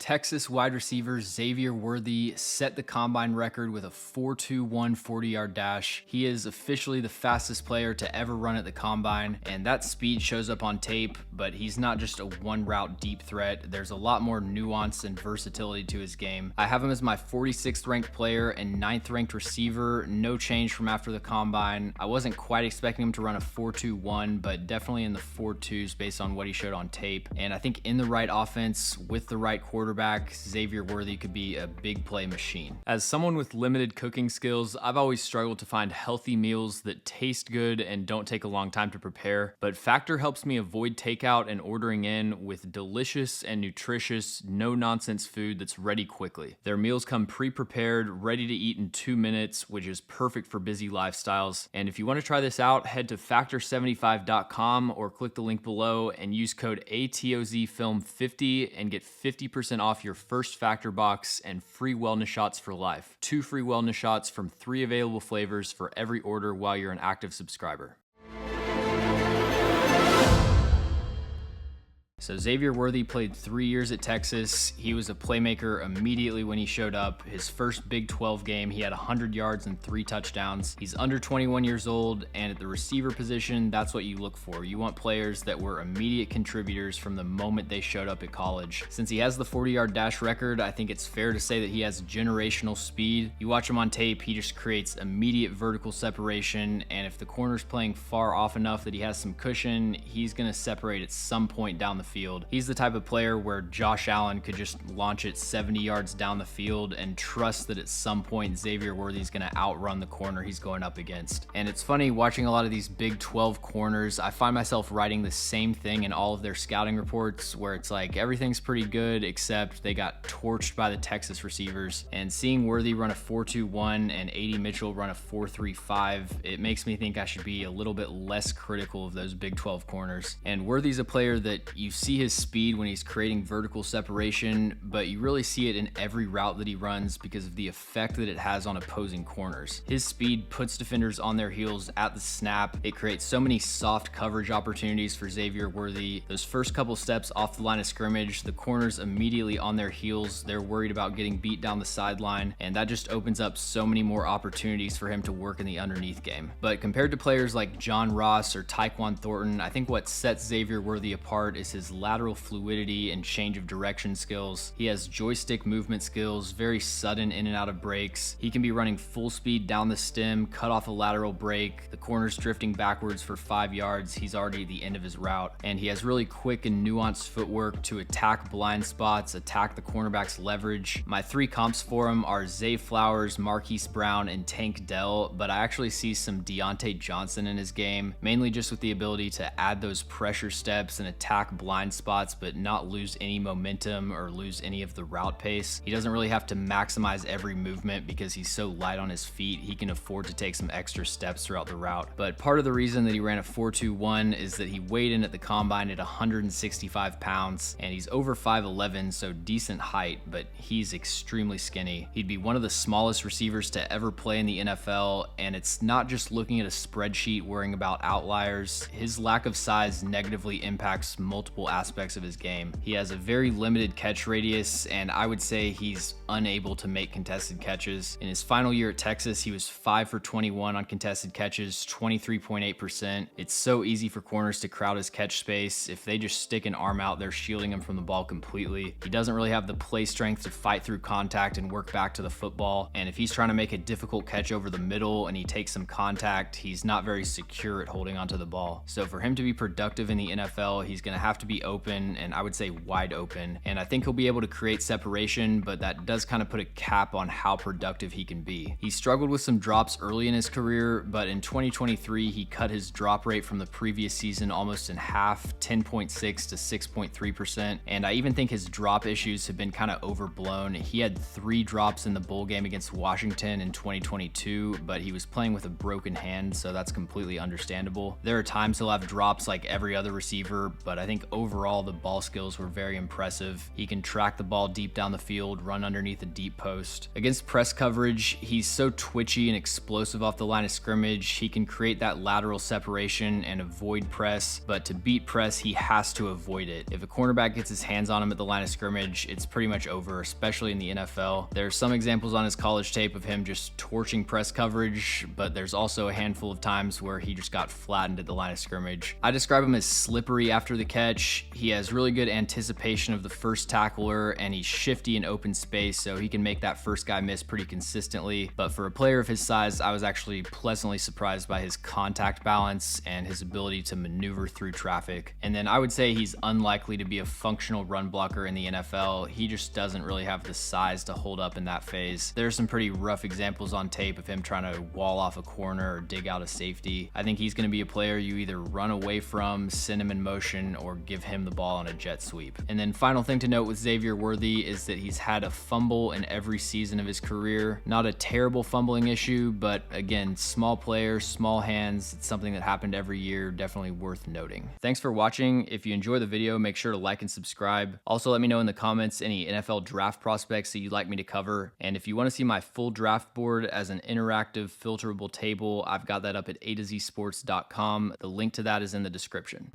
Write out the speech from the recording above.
Texas wide receiver Xavier Worthy set the combine record with a 4.21 40-yard dash. He is officially the fastest player to ever run at the combine, and that speed shows up on tape, but he's not just a one-route deep threat. There's a lot more nuance and versatility to his game. I have him as my 46th ranked player and 9th ranked receiver. No change from after the combine. I wasn't quite expecting him to run a 4.21, but definitely in the 4.2s based on what he showed on tape. And I think in the right offense with the right quarterback, Xavier Worthy could be a big play machine. As someone with limited cooking skills, I've always struggled to find healthy meals that taste good and don't take a long time to prepare, but Factor helps me avoid takeout and ordering in with delicious and nutritious, no-nonsense food that's ready quickly. Their meals come pre-prepared, ready to eat in 2 minutes, which is perfect for busy lifestyles. And if you want to try this out, head to factor75.com or click the link below and use code ATOZFilm50 and get 50% off your first Factor box and free wellness shots for life. 2 free wellness shots from 3 available flavors for every order while you're an active subscriber. So Xavier Worthy played 3 years at Texas. He was a playmaker immediately when he showed up. His first Big 12 game, he had 100 yards and 3 touchdowns. He's under 21 years old, and at the receiver position, that's what you look for. You want players that were immediate contributors from the moment they showed up at college. Since he has the 40-yard dash record, I think it's fair to say that he has generational speed. You watch him on tape, he just creates immediate vertical separation, and if the corner's playing far off enough that he has some cushion, he's gonna separate at some point down the field. He's the type of player where Josh Allen could just launch it 70 yards down the field and trust that at some point Xavier Worthy is going to outrun the corner he's going up against. And it's funny watching a lot of these Big 12 corners, I find myself writing the same thing in all of their scouting reports where it's like everything's pretty good except they got torched by the Texas receivers. And seeing Worthy run a 4.21 and A.D. Mitchell run a 4.35, it makes me think I should be a little bit less critical of those Big 12 corners. And Worthy's a player that you see his speed when he's creating vertical separation, but you really see it in every route that he runs because of the effect that it has on opposing corners. His speed puts defenders on their heels at the snap. It creates so many soft coverage opportunities for Xavier Worthy. Those first couple steps off the line of scrimmage, the corners immediately on their heels. They're worried about getting beat down the sideline, and that just opens up so many more opportunities for him to work in the underneath game. But compared to players like John Ross or Tyquan Thornton, I think what sets Xavier Worthy apart is his lateral fluidity and change of direction skills. He has joystick movement skills, very sudden in and out of breaks. He can be running full speed down the stem, cut off a lateral break. The corner's drifting backwards for 5 yards. He's already at the end of his route. And he has really quick and nuanced footwork to attack blind spots, attack the cornerback's leverage. My 3 comps for him are Zay Flowers, Marquise Brown, and Tank Dell, but I actually see some Deontay Johnson in his game, mainly just with the ability to add those pressure steps and attack blind spots but not lose any momentum or lose any of the route pace. He doesn't really have to maximize every movement because he's so light on his feet. He can afford to take some extra steps throughout the route. But part of the reason that he ran a 4.21 is that he weighed in at the combine at 165 pounds and he's over 5'11", so decent height, but he's extremely skinny. He'd be one of the smallest receivers to ever play in the NFL, and it's not just looking at a spreadsheet worrying about outliers. His lack of size negatively impacts multiple aspects of his game. He has a very limited catch radius, and I would say he's unable to make contested catches. In his final year at Texas, he was 5 for 21 on contested catches, 23.8%. It's so easy for corners to crowd his catch space. If they just stick an arm out, they're shielding him from the ball completely. He doesn't really have the play strength to fight through contact and work back to the football. And if he's trying to make a difficult catch over the middle and he takes some contact, he's not very secure at holding onto the ball. So for him to be productive in the NFL, he's going to have to be open, and I would say wide open. And I think he'll be able to create separation, but that does kind of put a cap on how productive he can be. He struggled with some drops early in his career, but in 2023, he cut his drop rate from the previous season almost in half, 10.6 to 6.3%. And I even think his drop issues have been kind of overblown. He had 3 drops in the bowl game against Washington in 2022, but he was playing with a broken hand, so that's completely understandable. There are times he'll have drops like every other receiver, but I think over overall the ball skills were very impressive. He can track the ball deep down the field, run underneath a deep post. Against press coverage, he's so twitchy and explosive off the line of scrimmage. He can create that lateral separation and avoid press, but to beat press, he has to avoid it. If a cornerback gets his hands on him at the line of scrimmage, it's pretty much over, especially in the NFL. There are some examples on his college tape of him just torching press coverage, but there's also a handful of times where he just got flattened at the line of scrimmage. I describe him as slippery after the catch. He has really good anticipation of the first tackler, and he's shifty in open space, so he can make that first guy miss pretty consistently. But for a player of his size, I was actually pleasantly surprised by his contact balance and his ability to maneuver through traffic. And then I would say he's unlikely to be a functional run blocker in the NFL. He just doesn't really have the size to hold up in that phase. There are some pretty rough examples on tape of him trying to wall off a corner or dig out a safety. I think he's going to be a player you either run away from, send him in motion, or give him the ball on a jet sweep. And then final thing to note with Xavier Worthy is that he's had a fumble in every season of his career. Not a terrible fumbling issue, but again, small player, small hands. It's something that happened every year, definitely worth noting. Thanks for watching. If you enjoy the video, make sure to like and subscribe. Also, let me know in the comments any NFL draft prospects that you'd like me to cover. And if you want to see my full draft board as an interactive filterable table, I've got that up at A to Z sports.com. The link to that is in the description.